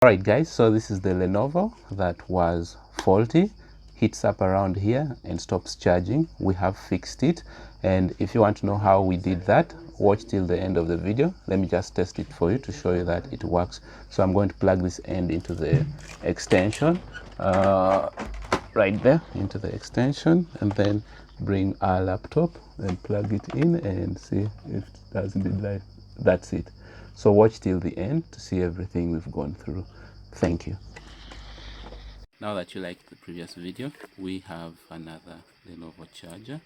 Alright guys, so this is the Lenovo that was faulty, heats up around here and stops charging. We have fixed it, and if you want to know how we did that, watch till the end of the video. Let me just test it for you to show you that it works. So I'm going to plug this end into the extension, right there into the extension, and then bring our laptop and plug it in and see if it does indeed light. That's it. So watch till the end to see everything we've gone through. Thank you. Now that you liked the previous video, we have another LENOVO charger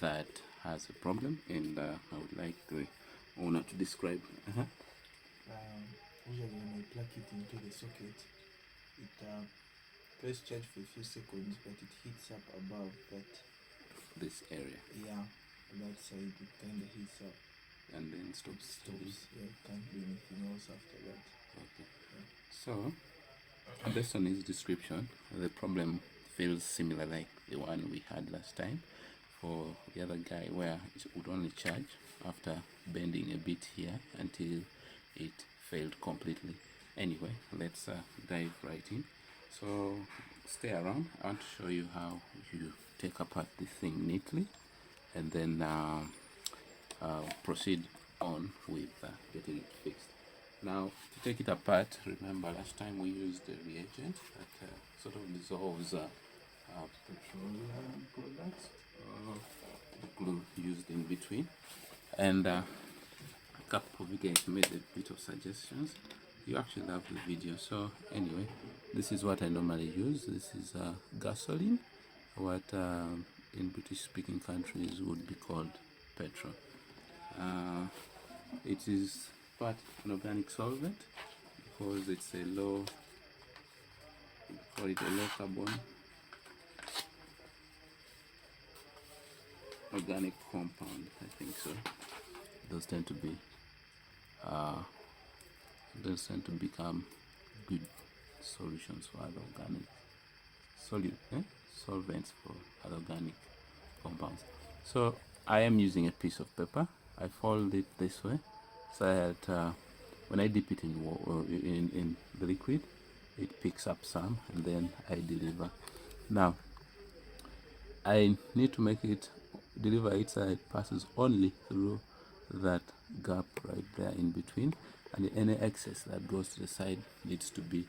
that has a problem, and I would like the owner to describe. Usually when I plug it into the socket, it press charge for a few seconds, but it heats up above This area. Yeah, that side it kind of heats up. And then stops. Yeah, can't do anything else after that. Okay. Yeah. So, based on his description, the problem feels similar like the one we had last time for the other guy, where it would only charge after bending a bit here until it failed completely. Anyway, let's dive right in. So stay around. I want to show you how you take apart this thing neatly, and then proceed on with getting it fixed. Now, to take it apart, remember last time we used a reagent that sort of dissolves petroleum products, the glue used in between, and a couple of you guys made a bit of suggestions. You actually love the video. So anyway, this is what I normally use. This is gasoline, what in British speaking countries would be called petrol. It is part an organic solvent because it's a low, we call it a low carbon organic compound, I think so. Those tend to be become good solutions for other organic solvents for other organic compounds. So I am using a piece of paper. I fold it this way so that when I dip it in the liquid, it picks up some, and then I deliver. Now I need to make it deliver it so it passes only through that gap right there in between, and any excess that goes to the side needs to be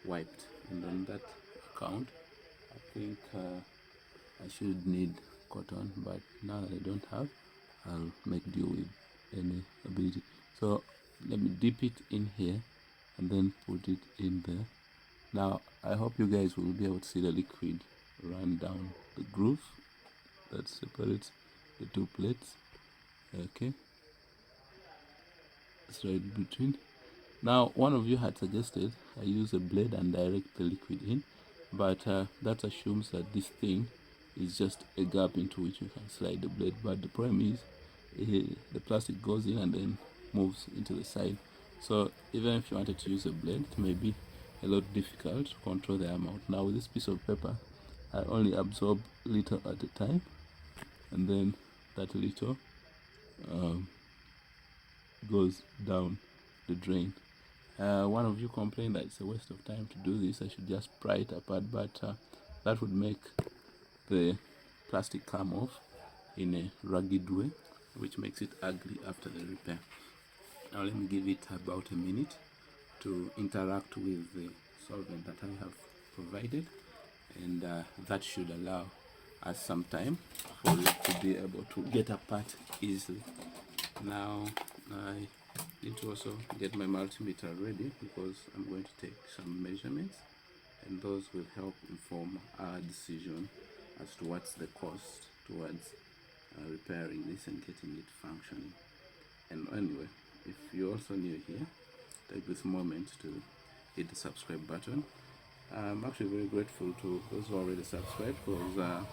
wiped. And on that account, I think I should need cotton, but now that I don't have, I'll make do with any ability. So let me dip it in here and then put it in there. Now I hope you guys will be able to see the liquid run down the groove that separates the two plates. Okay, it's right between. Now one of you had suggested I use a blade and direct the liquid in, but that assumes that this thing is just a gap into which you can slide the blade. But the problem is the plastic goes in and then moves into the side. So even if you wanted to use a blade, it may be a lot difficult to control the amount. Now with this piece of paper, I only absorb little at a time, and then that little goes down the drain. One of you complained that it's a waste of time to do this. I should just pry it apart, but that would make the plastic come off in a rugged way, which makes it ugly after the repair. Now let me give it about a minute to interact with the solvent that I have provided, and that should allow us some time for it to be able to get apart easily. Now I need to also get my multimeter ready because I'm going to take some measurements, and those will help inform our decision as to what's the cost towards repairing this and getting it functioning. And anyway, if you're also new here, take this moment to hit the subscribe button. I'm actually very grateful to those who already subscribed, because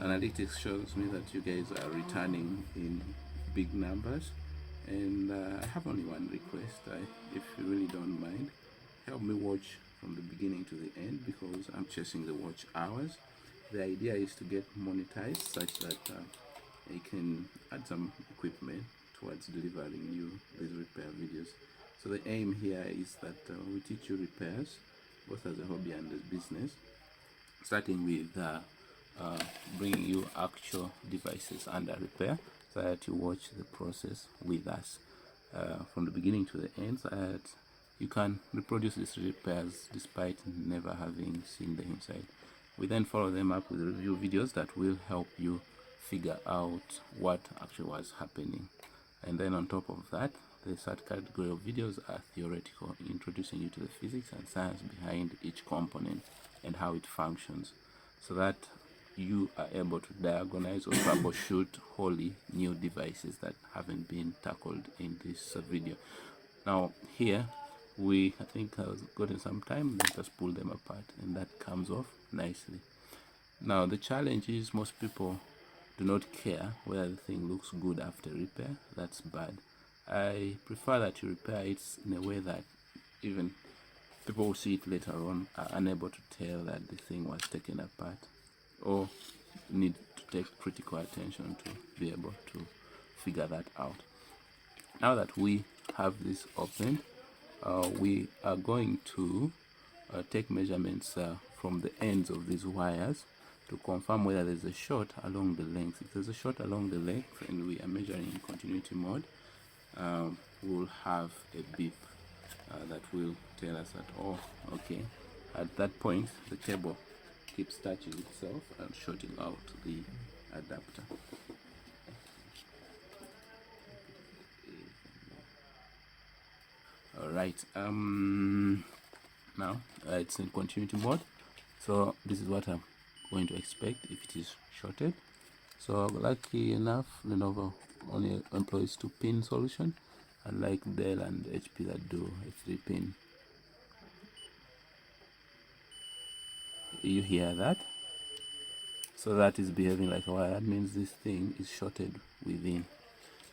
analytics shows me that you guys are returning in big numbers. And I have only one request. If you really don't mind, help me watch from the beginning to the end, because I'm chasing the watch hours. The idea is to get monetized such that I can add some equipment towards delivering you these repair videos. So the aim here is that we teach you repairs, both as a hobby and as business, starting with bringing you actual devices under repair, so that you watch the process with us from the beginning to the end, so that you can reproduce these repairs despite never having seen the inside. We then follow them up with review videos that will help you figure out what actually was happening. And then on top of that, the third category of videos are theoretical, introducing you to the physics and science behind each component and how it functions, so that you are able to diagnose or troubleshoot wholly new devices that haven't been tackled in this video. Now here, I think I've gotten some time, let us pull them apart, and that comes off nicely. Now the challenge is most people do not care whether the thing looks good after repair. That's bad. I prefer that you repair it in a way that even people who see it later on are unable to tell that the thing was taken apart, or need to take critical attention to be able to figure that out. Now that we have this opened, we are going to take measurements from the ends of these wires to confirm whether there's a short along the length. If there's a short along the length and we are measuring in continuity mode, we'll have a beep that will tell us that, oh, okay, at that point the cable keeps touching itself and shorting out the adapter. Alright, now it's in continuity mode, so this is what I'm going to expect if it is shorted. So lucky enough, Lenovo only employs 2-pin solution, unlike Dell and HP that do a 3-pin. You hear that? So that is behaving like a wire. That means this thing is shorted within.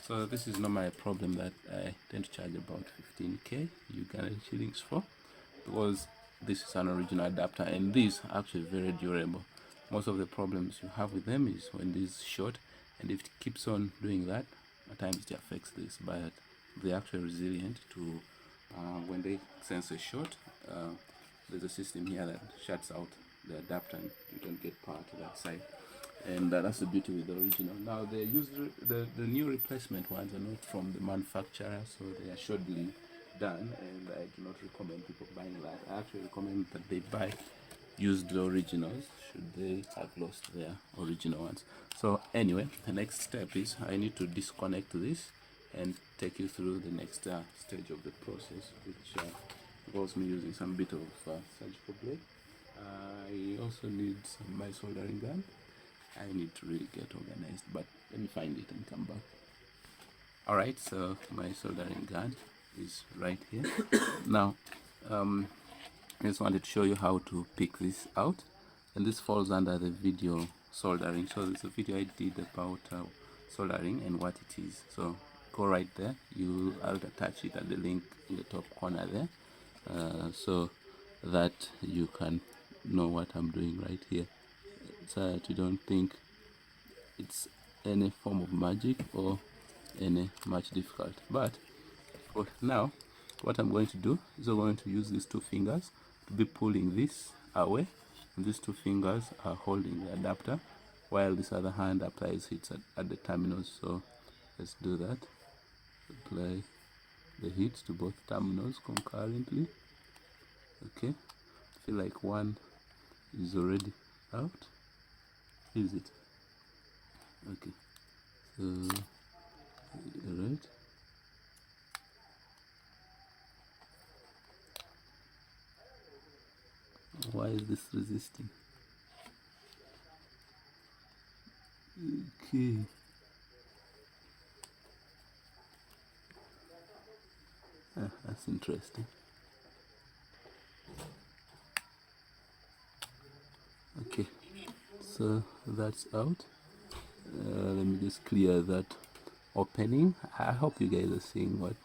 So this is normally a problem that I tend to charge about 15k Ugandan shillings for, because this is an original adapter and these are actually very durable. Most of the problems you have with them is when these short, and if it keeps on doing that, at times it affects this, but they're actually resilient to when they sense a short. There's a system here that shuts out the adapter and you don't get power to that side. And that's the beauty with the original. Now the new replacement ones are not from the manufacturer, so they are shoddily done, and I do not recommend people buying that. I actually recommend that they buy used originals should they have lost their original ones. So anyway, the next step is I need to disconnect this and take you through the next stage of the process, which involves me using some bit of surgical blade. I also need my soldering gun. I need to really get organized, but let me find it and come back. Alright, so my soldering gun is right here. Now, I just wanted to show you how to pick this out, and this falls under the video soldering. So there's a video I did about soldering and what it is. So go right there. I'll attach it at the link in the top corner there, so that you can know what I'm doing right here, so that you don't think it's any form of magic or any much difficult. But for now, what I'm going to do is I'm going to use these 2 fingers to be pulling this away, and these 2 fingers are holding the adapter while this other hand applies heat at the terminals. So let's do that. Apply the heat to both terminals concurrently. Okay, I feel like one is already out. Is it? Okay, so alright. Why is this resisting? Okay. That's interesting. Okay, so that's out. Let me just clear that opening. I hope you guys are seeing what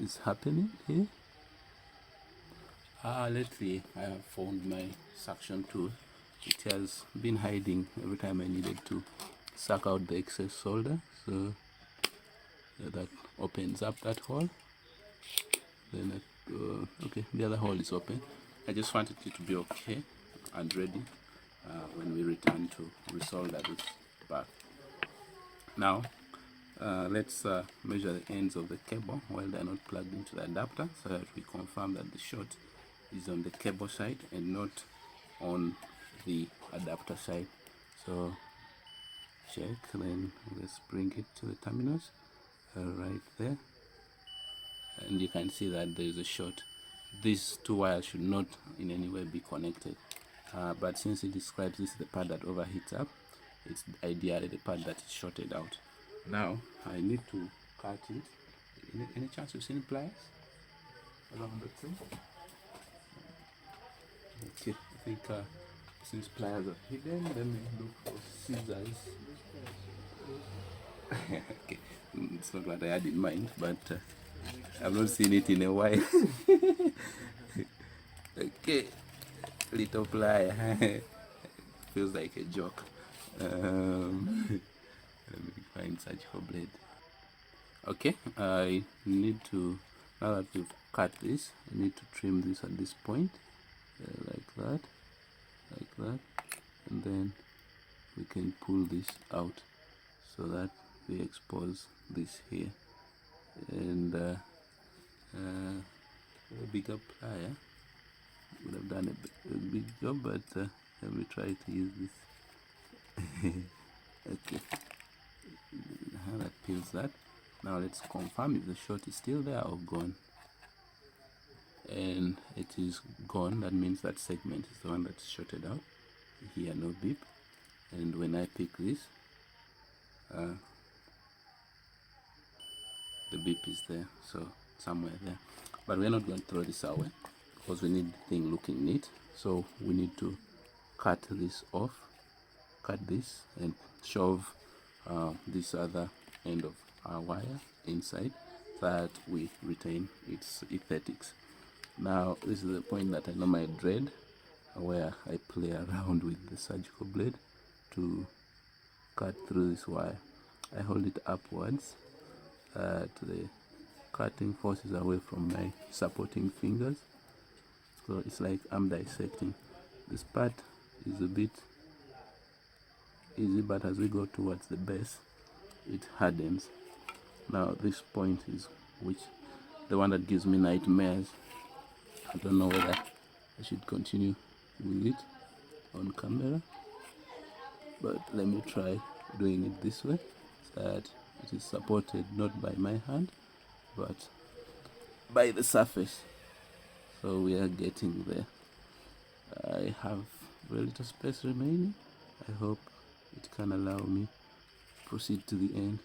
is happening here. Lately I have found my suction tool. It has been hiding every time I needed to suck out the excess solder, so that opens up that hole, then okay, the other hole is open. I just wanted it to be okay and ready when we return to resolder this back. Now let's measure the ends of the cable while they're not plugged into the adapter, so that we confirm that the short is on the cable side and not on the adapter side. So check, then let's bring it to the terminals right there, and you can see that there is a short. These two wires should not in any way be connected, but since it describes this is the part that overheats up, it's ideally the part that is shorted out. Now I need to cut it. Any chance you've seen pliers around the thing? Okay, I think since pliers are hidden, let me look for scissors. Okay, it's not what I had in mind, but I've not seen it in a while. Okay, little plier. Feels like a joke. Let me find surgical blade. Okay, I need to, now that we've cut this, I need to trim this at this point, like that, and then we can pull this out so that we expose this here. And a bigger plier would have done a big job, but let me try to use this. Okay, that peels that. Now let's confirm if the short is still there or gone. And it is gone. That means that segment is the one that's shorted out. Here, no beep. And when I pick this, the beep is there, so somewhere there. But we're not going to throw this away because we need the thing looking neat. So we need to cut this off, cut this, and shove this other end of our wire inside so that we retain its aesthetics. Now this is the point that I normally dread, where I play around with the surgical blade to cut through this wire. I hold it upwards to the cutting forces away from my supporting fingers, so it's like I'm dissecting. This part is a bit easy, but as we go towards the base, it hardens. Now this point is the one that gives me nightmares. I don't know whether I should continue with it on camera, but let me try doing it this way so that it is supported not by my hand but by the surface. So we are getting there. I have very little space remaining. I hope it can allow me to proceed to the end.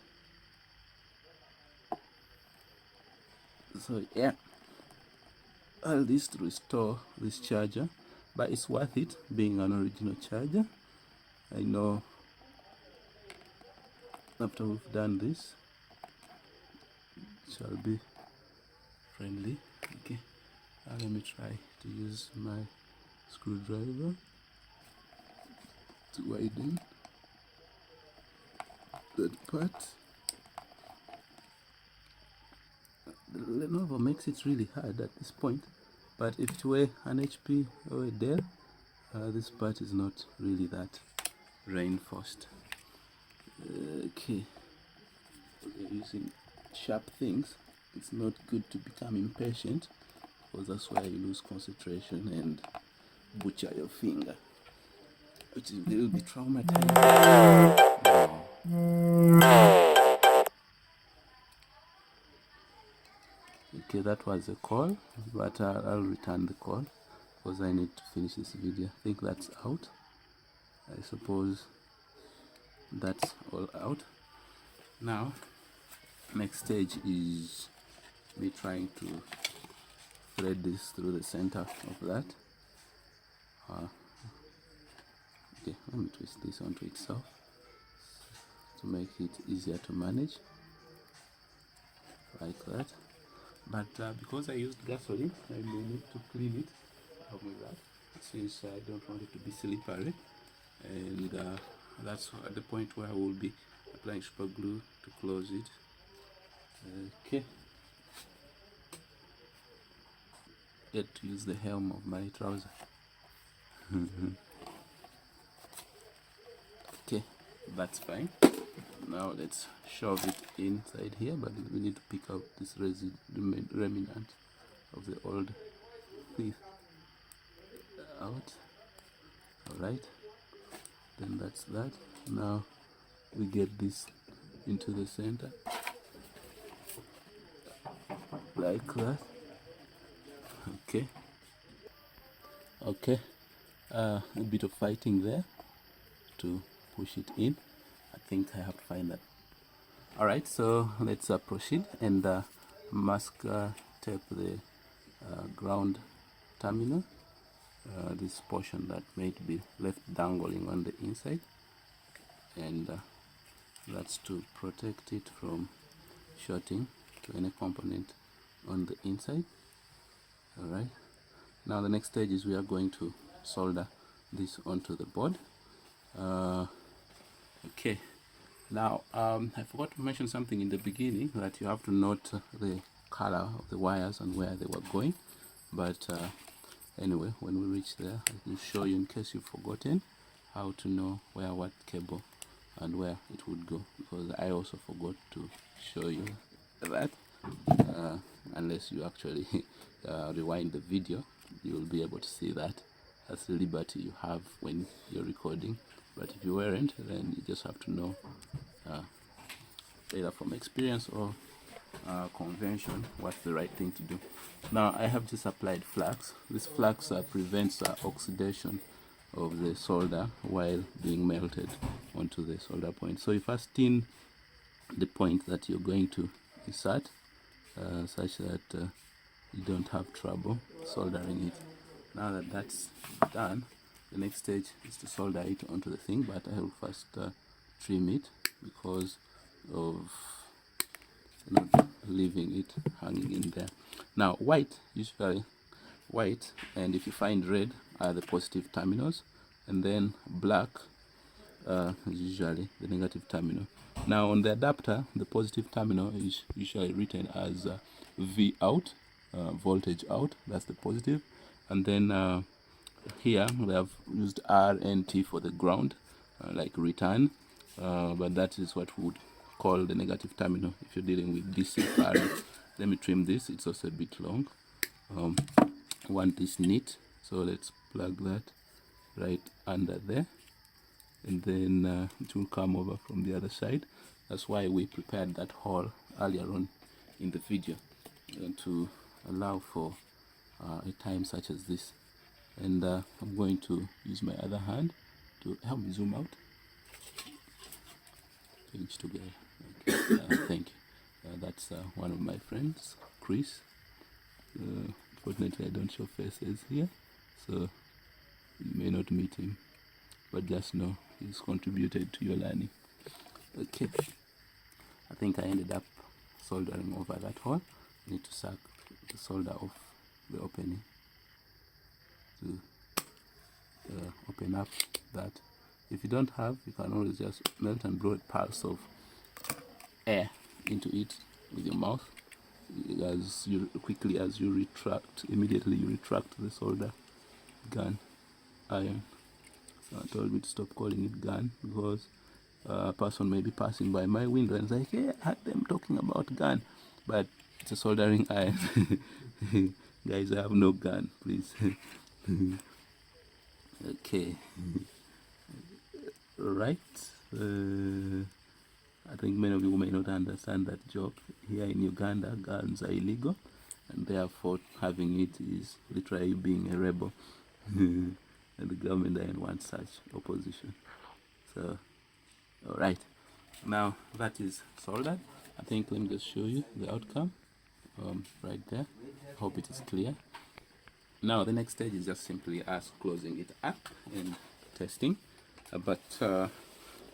So yeah, all this to restore this charger, but it's worth it being an original charger. I know after we've done this it shall be friendly. Okay, let me try to use my screwdriver to widen that part. The Lenovo makes it really hard at this point, but if it were an HP or a Dell, this part is not really that reinforced. Okay, we're using sharp things. It's not good to become impatient, because that's why you lose concentration and butcher your finger, which will be traumatizing. Okay, that was a call, but I'll return the call because I need to finish this video. I think that's out. I suppose that's all out. Now, next stage is me trying to thread this through the center of that. Okay, let me twist this onto itself to make it easier to manage, like that. But because I used gasoline, I may need to clean it with that, since I don't want it to be slippery. And that's at the point where I will be applying super glue to close it. Okay. forget to use the hem of my trouser. Okay, that's fine. Now let's shove it inside here, but we need to pick out this remnant of the old teeth out. Alright, then that's that. Now we get this into the center like that. Okay, a bit of fighting there to push it in. I think I have to find that. Alright, so let's proceed and mask tape the ground terminal, this portion that may be left dangling on the inside, and that's to protect it from shorting to any component on the inside. Alright, now the next stage is we are going to solder this onto the board. Okay, now I forgot to mention something in the beginning, that you have to note the color of the wires and where they were going, but anyway, when we reach there I will show you, in case you've forgotten, how to know where what cable and where it would go, because I also forgot to show you that. Unless you actually rewind the video, you will be able to see that. That's the liberty you have when you're recording, but if you weren't, then you just have to know, either from experience or convention, what's the right thing to do. Now I have just applied flux. This flux prevents oxidation of the solder while being melted onto the solder point. So you first tin the point that you're going to insert, such that you don't have trouble soldering it. Now that that's done, the next stage is to solder it onto the thing, but I will first trim it because of not leaving it hanging in there. Now usually white, and if you find red, are the positive terminals, and then black is usually the negative terminal. Now on the adapter, the positive terminal is usually written as V out, voltage out, that's the positive, and then here we have used R and T for the ground, like return, but that is what we would call the negative terminal if you're dealing with DC current. Let me trim this, it's also a bit long. I want this neat, so let's plug that right under there, and then it will come over from the other side. That's why we prepared that hole earlier on in the video, to allow for a time such as this. And I'm going to use my other hand to help me zoom out. Pinch together. Okay. Thank you. That's one of my friends, Chris. Fortunately I don't show faces here, so you may not meet him, but just know he's contributed to your learning. Okay, I think I ended up soldering over that hole. I need to suck the solder off the opening to open up that. If you don't have, you can always just melt and blow a pulse of air into it with your mouth. As you quickly as you retract, immediately you retract the solder gun iron. So I told me to stop calling it gun, because a person may be passing by my window and say, hey, I heard them talking about gun, but it's a soldering iron. Guys, I have no gun, please. Okay. Right. I think many of you may not understand that joke. Here in Uganda, guns are illegal, and therefore having it is literally being a rebel. And the government doesn't want such opposition. So, alright. Now that is soldered. I think let me just show you the outcome right there. Hope it is clear. Now the next stage is just simply us closing it up and testing. But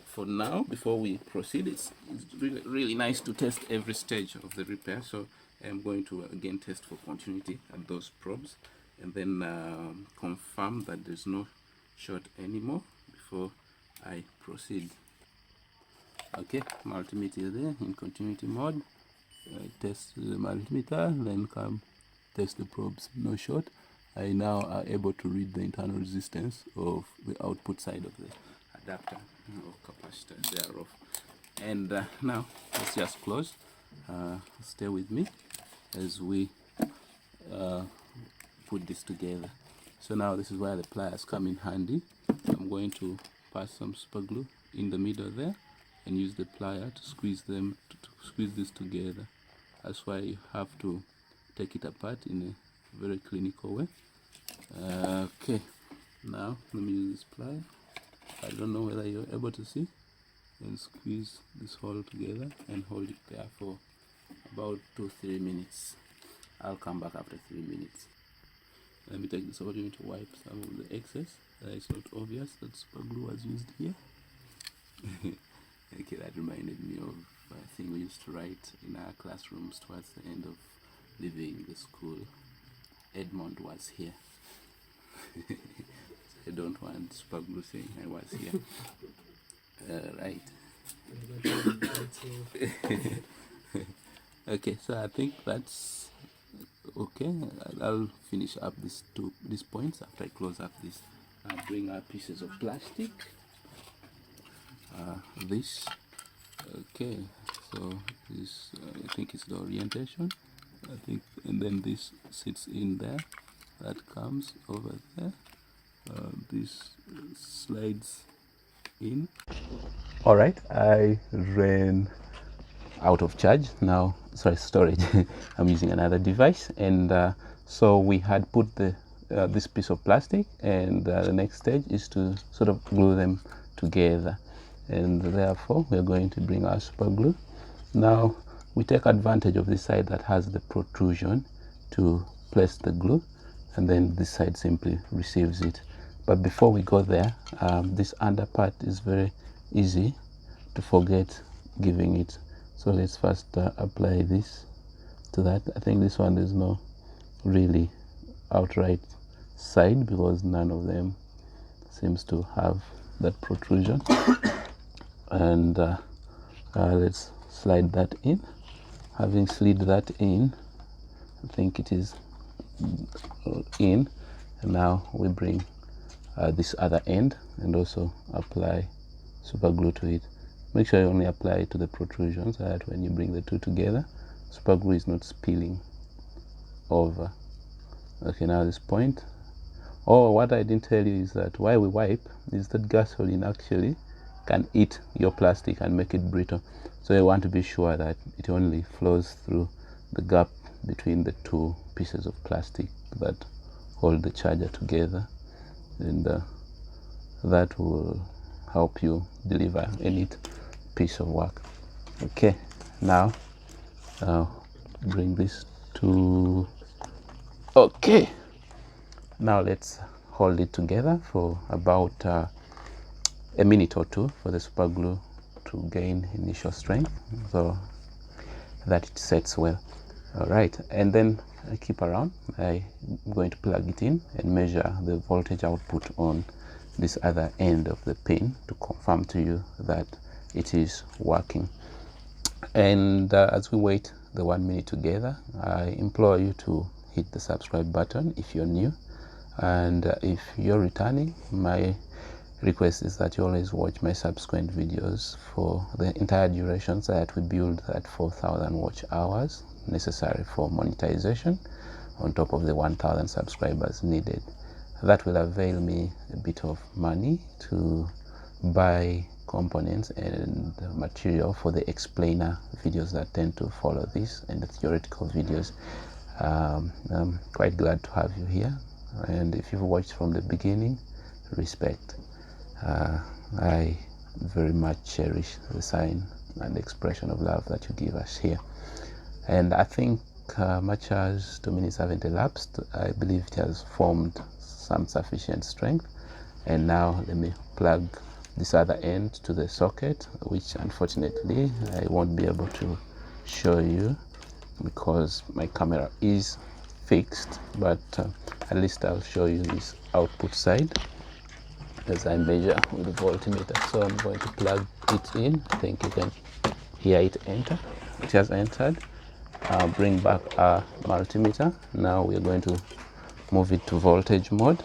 for now, before we proceed, it's really nice to test every stage of the repair. So I'm going to again test for continuity at those probes, and then confirm that there's no short anymore before I proceed. Okay, multimeter there in continuity mode. Test the multimeter, then come test the probes, no short. I now are able to read the internal resistance of the output side of the adapter or capacitor thereof. And now let's just close. Stay with me as we put this together. So now this is where the pliers come in handy. I'm going to pass some super glue in the middle there and use the plier to squeeze them to squeeze this together. That's why you have to take it apart in a very clinical way. Okay, now let me use this plier. I don't know whether you're able to see, and squeeze this whole together and hold it there for about 2-3 minutes. I'll come back after 3 minutes. Let me take this opportunity to wipe some of the excess. It's not obvious that super glue was used here. Okay, that reminded me of a thing we used to write in our classrooms towards the end of leaving the school. Edmond was here. I don't want super glue saying I was here. Right. Okay, so I think that's okay. I'll finish up these points after I close up this. I'll bring out pieces of plastic. This. Okay, so this I think is the orientation. I think, and then this sits in there. That comes over there. This slides in. All right, I ran out of charge now. Sorry, storage. I'm using another device, and so we had put the this piece of plastic, and the next stage is to sort of glue them together, and therefore we're going to bring our super glue. Now we take advantage of this side that has the protrusion to place the glue, and then this side simply receives it. But before we go there, this under part is very easy to forget giving it. So let's first apply this to that. I think this one is no really outright side because none of them seems to have that protrusion. And let's slide that in. Having slid that in, I think it is in, and now we bring this other end and also apply super glue to it. Make sure you only apply it to the protrusion so that when you bring the two together, super glue is not spilling over. Okay, now this point. Oh, what I didn't tell you is that why we wipe is that gasoline actually can eat your plastic and make it brittle. So you want to be sure that it only flows through the gap between the two pieces of plastic that hold the charger together, and that will help you deliver a neat piece of work. Okay, now bring this to okay. Now let's hold it together for about a minute or two for the super glue to gain initial strength so that it sets well. All right, and then I keep around. I'm going to plug it in and measure the voltage output on this other end of the pin to confirm to you that it is working. And as we wait the 1 minute together, I implore you to hit the subscribe button if you're new, and if you're returning, my request is that you always watch my subsequent videos for the entire duration so that we build that 4,000 watch hours necessary for monetization on top of the 1,000 subscribers needed. That will avail me a bit of money to buy components and material for the explainer videos that tend to follow this and the theoretical videos. I'm quite glad to have you here, and if you've watched from the beginning, respect. I very much cherish the sign and expression of love that you give us here. And I think much as 2 minutes haven't elapsed, I believe it has formed some sufficient strength. And now let me plug this other end to the socket, which unfortunately I won't be able to show you because my camera is fixed, but at least I'll show you this output side as I measure with the voltmeter. So I'm going to plug it in. I think you can hear it enter. It has entered. Bring back our multimeter. Now we're going to move it to voltage mode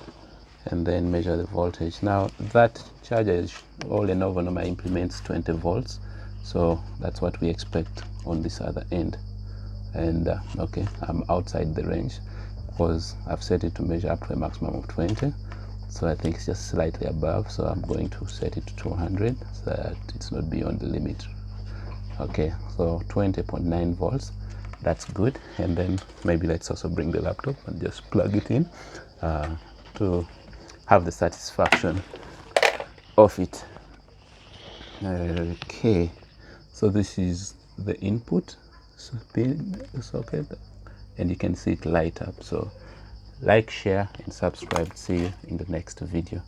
and then measure the voltage. Now that charger is, all Lenovo normally implements 20 volts, so that's what we expect on this other end. And okay, I'm outside the range because I've set it to measure up to a maximum of 20, so I think it's just slightly above, so I'm going to set it to 200 so that it's not beyond the limit. Okay, so 20.9 volts, that's good. And then maybe let's also bring the laptop and just plug it in to have the satisfaction of it. Okay, so this is the input socket, and you can see it light up. So like, share and subscribe. See you in the next video.